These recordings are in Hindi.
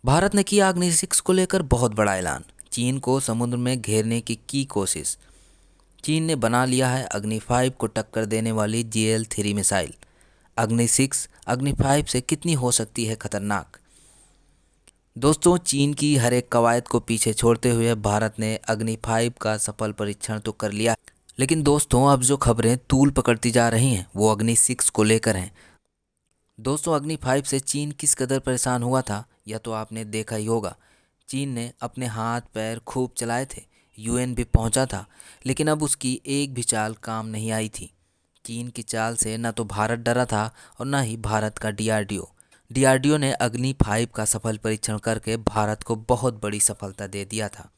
भारत ने किया अग्नि 6 को लेकर बहुत बड़ा ऐलान। चीन को समुद्र में घेरने की कोशिश। चीन ने बना लिया है अग्नि 5 को टक्कर देने वाली JL-3 मिसाइल। अग्नि 6 अग्नि 5 से कितनी हो सकती है खतरनाक। दोस्तों, चीन की हर एक कवायद को पीछे छोड़ते हुए भारत ने अग्नि 5 का सफल परीक्षण तो कर लिया, लेकिन दोस्तों अब जो खबरें तूल पकड़ती जा रही हैं वो अग्नि 6 को लेकर हैं। दोस्तों, अग्नि 5 से चीन किस कदर परेशान हुआ था यह तो आपने देखा ही होगा। चीन ने अपने हाथ पैर खूब चलाए थे, UN भी पहुंचा था, लेकिन अब उसकी एक भी चाल काम नहीं आई थी। चीन की चाल से न तो भारत डरा था और न ही भारत का DRDO ने अग्नि 5 का सफल परीक्षण करके भारत को बहुत बड़ी सफलता दे दिया था।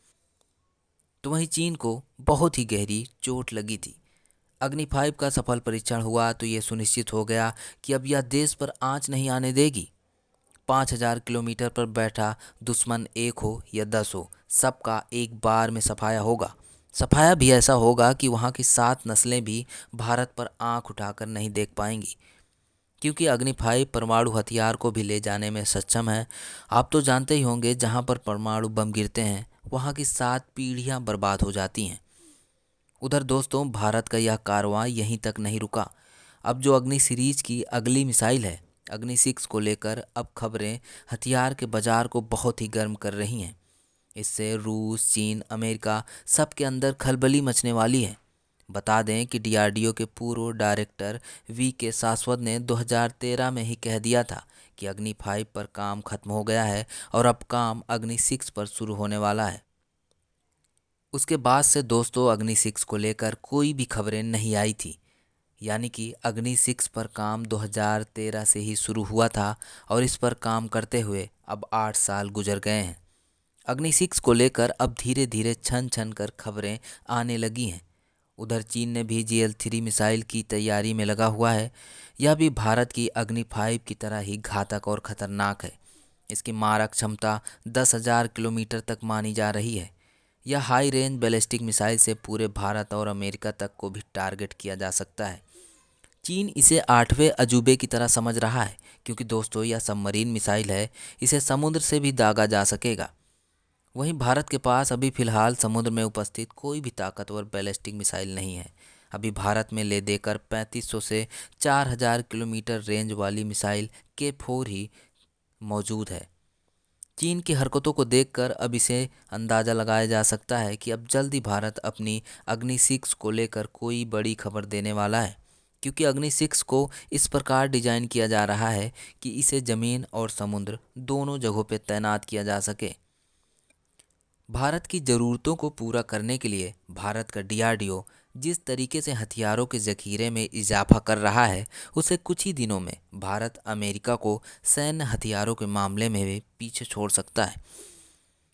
तो वहीं चीन को बहुत ही गहरी चोट लगी थी। अग्नि 5 का सफल परीक्षण हुआ तो ये सुनिश्चित हो गया कि अब यह देश पर आंच नहीं आने देगी। 5,000 किलोमीटर पर बैठा दुश्मन एक हो या 10 हो, सबका एक बार में सफाया होगा। सफाया भी ऐसा होगा कि वहाँ की 7 नस्लें भी भारत पर आंख उठाकर नहीं देख पाएंगी, क्योंकि अग्नि 5 परमाणु हथियार को भी ले जाने में सक्षम है। आप तो जानते ही होंगे, जहाँ पर परमाणु बम गिरते हैं वहाँ की 7 पीढ़ियाँ बर्बाद हो जाती हैं। उधर दोस्तों, भारत का यह कारवां यहीं तक नहीं रुका। अब जो अग्नि सीरीज की अगली मिसाइल है अग्नि 6 को लेकर, अब खबरें हथियार के बाजार को बहुत ही गर्म कर रही हैं। इससे रूस, चीन, अमेरिका सबके अंदर खलबली मचने वाली है। बता दें कि DRDO के पूर्व डायरेक्टर VK सासवत ने 2013 में ही कह दिया था कि अग्नि 5 पर काम खत्म हो गया है और अब काम अग्नि 6 पर शुरू होने वाला है। उसके बाद से दोस्तों अग्नि 6 को लेकर कोई भी खबरें नहीं आई थी। यानी कि अग्नि 6 पर काम 2013 से ही शुरू हुआ था और इस पर काम करते हुए अब 8 साल गुजर गए हैं। अग्नि 6 को लेकर अब धीरे धीरे छन छन कर खबरें आने लगी हैं। उधर चीन ने भी JL-3 मिसाइल की तैयारी में लगा हुआ है। यह भी भारत की अग्नि 5 की तरह ही घातक और ख़तरनाक है। इसकी मारक क्षमता 10,000 किलोमीटर तक मानी जा रही है। यह हाई रेंज बैलिस्टिक मिसाइल से पूरे भारत और अमेरिका तक को भी टारगेट किया जा सकता है। चीन इसे 8वें अजूबे की तरह समझ रहा है, क्योंकि दोस्तों यह सबमरीन मिसाइल है, इसे समुद्र से भी दागा जा सकेगा। वहीं भारत के पास अभी फ़िलहाल समुद्र में उपस्थित कोई भी ताकतवर बैलिस्टिक मिसाइल नहीं है। अभी भारत में ले देकर 3500 से 4,000 किलोमीटर रेंज वाली मिसाइल K4 ही मौजूद है। चीन की हरकतों को देखकर अब इसे अंदाज़ा लगाया जा सकता है कि अब जल्द ही भारत अपनी अग्नि 6 को लेकर कोई बड़ी खबर देने वाला है, क्योंकि अग्नि 6 को इस प्रकार डिजाइन किया जा रहा है कि इसे ज़मीन और समुद्र दोनों जगहों पर तैनात किया जा सके। भारत की ज़रूरतों को पूरा करने के लिए भारत का DRDO जिस तरीके से हथियारों के ज़खीरे में इजाफा कर रहा है, उसे कुछ ही दिनों में भारत अमेरिका को सैन्य हथियारों के मामले में भी पीछे छोड़ सकता है।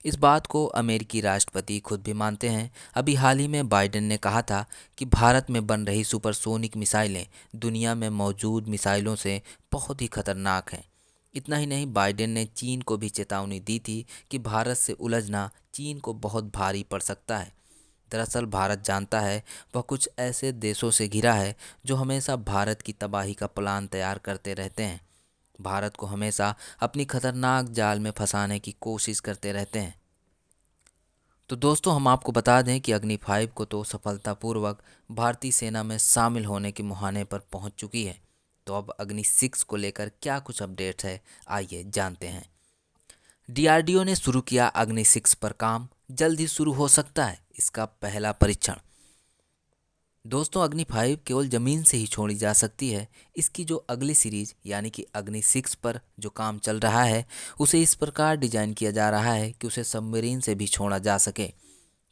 इस बात को अमेरिकी राष्ट्रपति खुद भी मानते हैं। अभी हाल ही में बाइडेन ने कहा था कि भारत में बन रही सुपरसोनिक मिसाइलें दुनिया में मौजूद मिसाइलों से बहुत ही खतरनाक हैं। इतना ही नहीं, बाइडेन ने चीन को भी चेतावनी दी थी कि भारत से उलझना चीन को बहुत भारी पड़ सकता है। दरअसल भारत जानता है वह कुछ ऐसे देशों से घिरा है जो हमेशा भारत की तबाही का प्लान तैयार करते रहते हैं, भारत को हमेशा अपनी खतरनाक जाल में फंसाने की कोशिश करते रहते हैं। तो दोस्तों, हम आपको बता दें कि अग्नि 5 को तो सफलतापूर्वक भारतीय सेना में शामिल होने के मुहाने पर पहुंच चुकी है। तो अब अग्नि 6 को लेकर क्या कुछ अपडेट्स है, आइए जानते हैं। DRDO ने शुरू किया अग्नि 6 पर काम, जल्द ही शुरू हो सकता है इसका पहला परीक्षण। दोस्तों, अग्नि 5 केवल ज़मीन से ही छोड़ी जा सकती है। इसकी जो अगली सीरीज यानी कि अग्नि 6 पर जो काम चल रहा है, उसे इस प्रकार डिजाइन किया जा रहा है कि उसे सबमरीन से भी छोड़ा जा सके,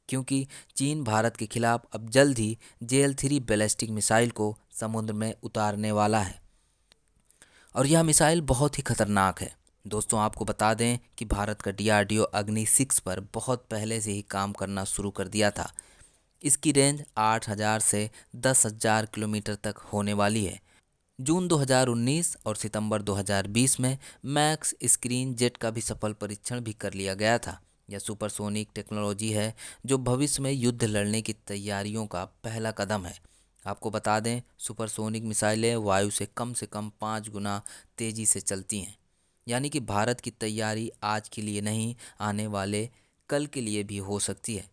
क्योंकि चीन भारत के खिलाफ अब जल्द ही JL-3 बैलिस्टिक मिसाइल को समुद्र में उतारने वाला है और यह मिसाइल बहुत ही खतरनाक है। दोस्तों, आपको बता दें कि भारत का DRDO अग्नि 6 पर बहुत पहले से ही काम करना शुरू कर दिया था। इसकी रेंज 8,000 से 10,000 किलोमीटर तक होने वाली है। जून 2019 और सितंबर 2020 में मैक्स स्क्रीन जेट का भी सफल परीक्षण भी कर लिया गया था। यह सुपरसोनिक टेक्नोलॉजी है जो भविष्य में युद्ध लड़ने की तैयारियों का पहला कदम है। आपको बता दें, सुपरसोनिक मिसाइलें वायु से कम 5 गुना तेज़ी से चलती हैं। यानी कि भारत की तैयारी आज के लिए नहीं, आने वाले कल के लिए भी हो सकती है।